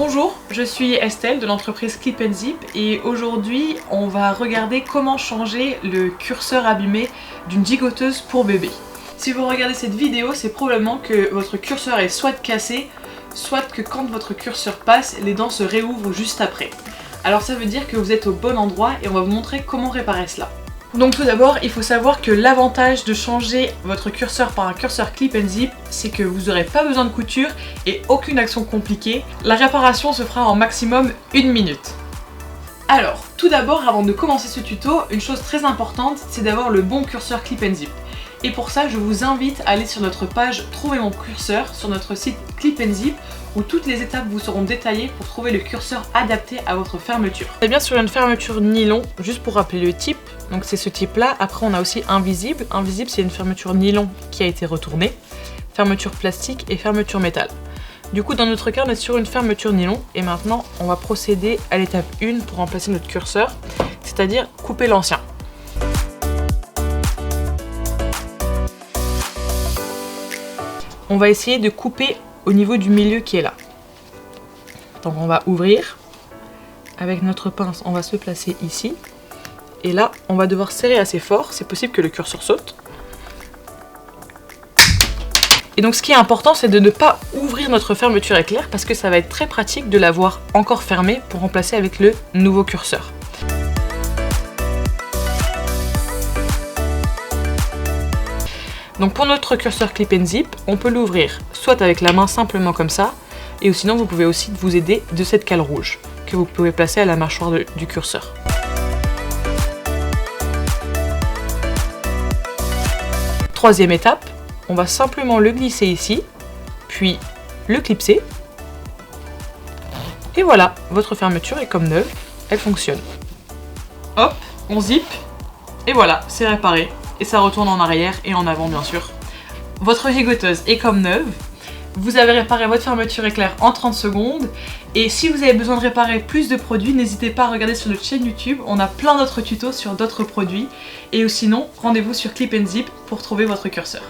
Bonjour, je suis Estelle de l'entreprise Clip & Zip et aujourd'hui on va regarder comment changer le curseur abîmé d'une gigoteuse pour bébé. Si vous regardez cette vidéo, c'est probablement que votre curseur est soit cassé, soit que quand votre curseur passe, les dents se réouvrent juste après. Alors ça veut dire que vous êtes au bon endroit et on va vous montrer comment réparer cela. Donc tout d'abord, il faut savoir que l'avantage de changer votre curseur par un curseur Clip & Zip, c'est que vous n'aurez pas besoin de couture et aucune action compliquée. La réparation se fera en maximum 1 minute. Alors, tout d'abord, avant de commencer ce tuto, une chose très importante, c'est d'avoir le bon curseur Clip & Zip. Et pour ça, je vous invite à aller sur notre page Trouver mon curseur sur notre site Clip & Zip où toutes les étapes vous seront détaillées pour trouver le curseur adapté à votre fermeture. On est bien sur une fermeture nylon, juste pour rappeler le type. Donc c'est ce type là. Après on a aussi invisible. Invisible c'est une fermeture nylon qui a été retournée, fermeture plastique et fermeture métal. Du coup dans notre cas on est sur une fermeture nylon et maintenant on va procéder à l'étape 1 pour remplacer notre curseur, c'est-à-dire couper l'ancien. On va essayer de couper au niveau du milieu qui est là. Donc on va ouvrir. Avec notre pince, on va se placer ici. Et là, on va devoir serrer assez fort. C'est possible que le curseur saute. Et donc ce qui est important, c'est de ne pas ouvrir notre fermeture éclair parce que ça va être très pratique de l'avoir encore fermée pour remplacer avec le nouveau curseur. Donc pour notre curseur Clip & Zip, on peut l'ouvrir soit avec la main simplement comme ça, et sinon vous pouvez aussi vous aider de cette cale rouge que vous pouvez placer à la mâchoire du curseur. Troisième étape, on va simplement le glisser ici, puis le clipser. Et voilà, votre fermeture est comme neuve, elle fonctionne. Hop, on zip, et voilà, c'est réparé. Et ça retourne en arrière et en avant bien sûr. Votre gigoteuse est comme neuve. Vous avez réparé votre fermeture éclair en 30 secondes. Et si vous avez besoin de réparer plus de produits, n'hésitez pas à regarder sur notre chaîne YouTube. On a plein d'autres tutos sur d'autres produits. Et sinon, rendez-vous sur Clip & Zip pour trouver votre curseur.